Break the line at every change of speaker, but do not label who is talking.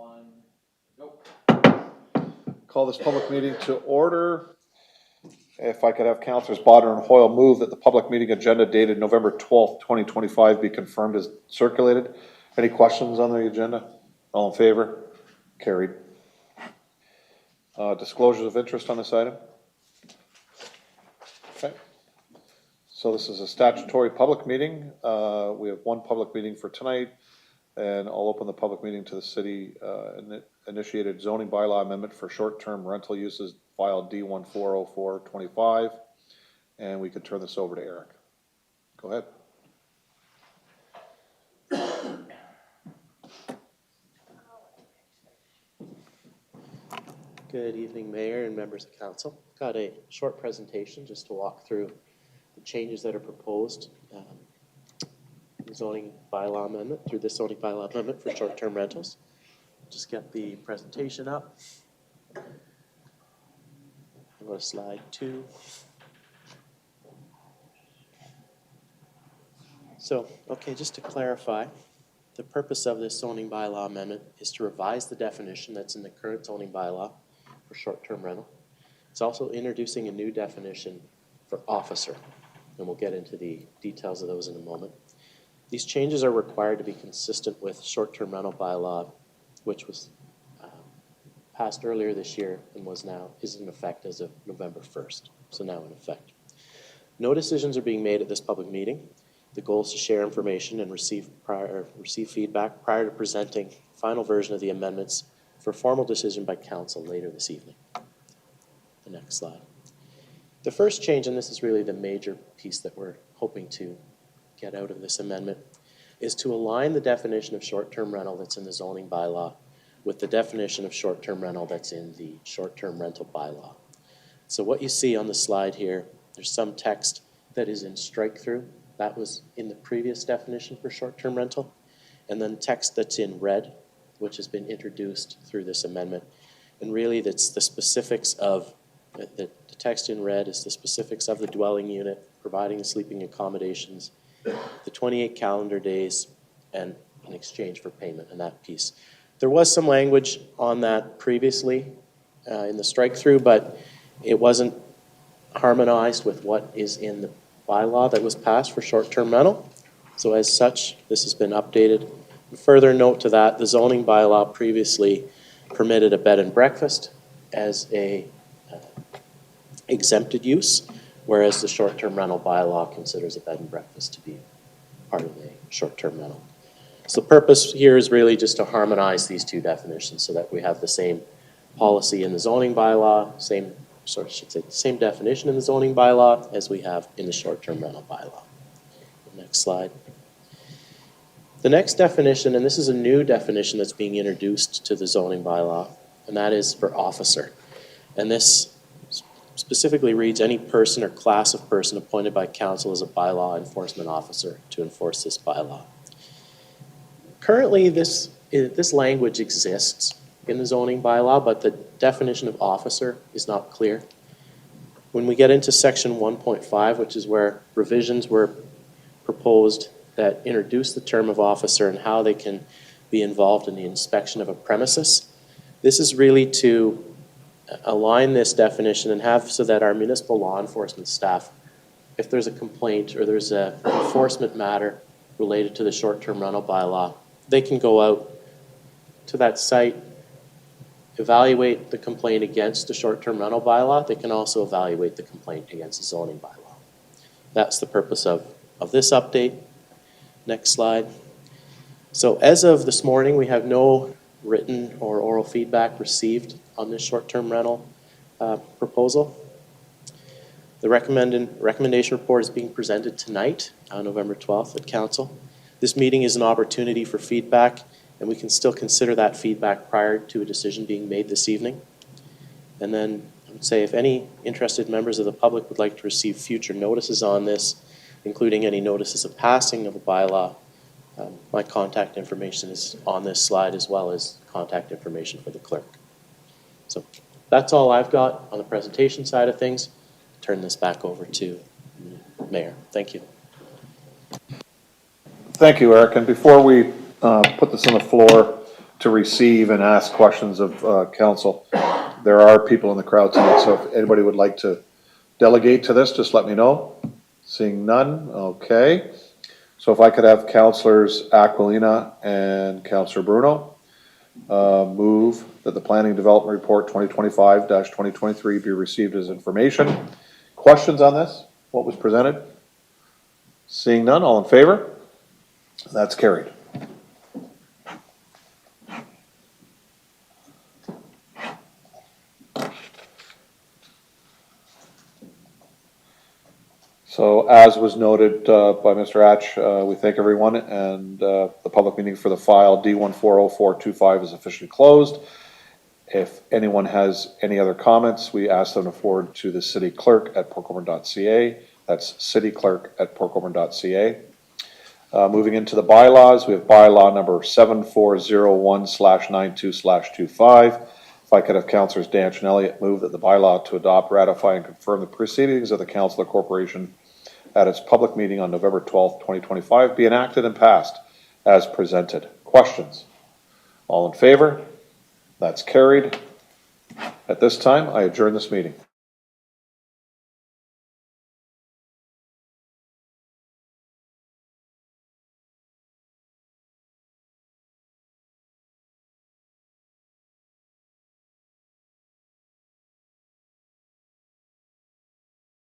1, go.
Call this public meeting to order. If I could have Councilors Bodnar and Hoyle move that the public meeting agenda dated November 12th, 2025 be confirmed as circulated. Any questions on the agenda? All in favor? Carried. Disclosures of interest on this item? Okay. So this is a statutory public meeting. We have one public meeting for tonight, and I'll open the public meeting to the city initiated zoning bylaw amendment for short-term rental uses, file D140425, and we could turn this over to Eric. Go ahead.
Good evening, Mayor and members of Council. Got a short presentation just to walk through the changes that are proposed zoning bylaw amendment through this zoning bylaw amendment for short-term rentals. Just get the presentation up. I'll go to slide 2. So, okay, just to clarify, the purpose of this zoning bylaw amendment is to revise the definition that's in the current zoning bylaw for short-term rental. It's also introducing a new definition for officer, and we'll get into the details of those in a moment. These changes are required to be consistent with short-term rental bylaw, which was passed earlier this year and is in effect as of November 1st, so now in effect. No decisions are being made at this public meeting. The goal is to share information and receive feedback prior to presenting the final version of the amendments for formal decision by council later this evening. The next slide. The first change, and this is really the major piece that we're hoping to get out of this amendment, is to align the definition of short-term rental that's in the zoning bylaw with the definition of short-term rental that's in the short-term rental bylaw. So what you see on the slide here, there's some text that is in strike-through. That was in the previous definition for short-term rental. And then text that's in red, which has been introduced through this amendment. And really that's the specifics of, the text in red is the specifics of the dwelling unit, providing the sleeping accommodations, the 28 calendar days, and in exchange for payment and that piece. There was some language on that previously in the strike-through, but it wasn't harmonized with what is in the bylaw that was passed for short-term rental. So as such, this has been updated. Further note to that, the zoning bylaw previously permitted a bed and breakfast as a exempted use, whereas the short-term rental bylaw considers a bed and breakfast to be part of a short-term rental. So the purpose here is really just to harmonize these two definitions so that we have the same policy in the zoning bylaw, same definition in the zoning bylaw as we have in the short-term rental bylaw. Next slide. The next definition, and this is a new definition that's being introduced to the zoning bylaw, and that is for officer. And this specifically reads any person or class of person appointed by council as a bylaw enforcement officer to enforce this bylaw. Currently, this language exists in the zoning bylaw, but the definition of officer is not clear. When we get into section 1.5, which is where revisions were proposed that introduce the term of officer and how they can be involved in the inspection of a premises, this is really to align this definition and have so that our municipal law enforcement staff, if there's a complaint or there's an enforcement matter related to the short-term rental bylaw, they can go out to that site, evaluate the complaint against the short-term rental bylaw. They can also evaluate the complaint against the zoning bylaw. That's the purpose of this update. Next slide. So as of this morning, we have no written or oral feedback received on this short-term rental proposal. The recommendation report is being presented tonight on November 12th at Council. This meeting is an opportunity for feedback, and we can still consider that feedback prior to a decision being made this evening. And then I would say if any interested members of the public would like to receive future notices on this, including any notices of passing of a bylaw, my contact information is on this slide as well as contact information for the clerk. So that's all I've got on the presentation side of things. Turn this back over to the Mayor. Thank you.
Thank you, Eric. And before we put this on the floor, to receive and ask questions of council. There are people in the crowd tonight, so if anybody would like to delegate to this, just let me know. Seeing none, okay. So if I could have Councilors Aquilina and Councilor Bruno move that the Planning Development Report 2025-2023 be received as information. Questions on this? What was presented? Seeing none, all in favor? That's carried. So as was noted by Mr. Atch, we thank everyone, and the public meeting for the file D140425 is officially closed. If anyone has any other comments, we ask them to forward to the city clerk at portcolborne.ca. That's cityclerk@portcolborne.ca. Moving into the bylaws, we have bylaw number 7401/92/25. If I could have Councilors Danch and Elliott move that the bylaw to adopt, ratify, and confirm the proceedings of the Council of Corporation at its public meeting on November 12th, 2025 be enacted and passed as presented. Questions? All in favor? That's carried. At this time, I adjourn this meeting.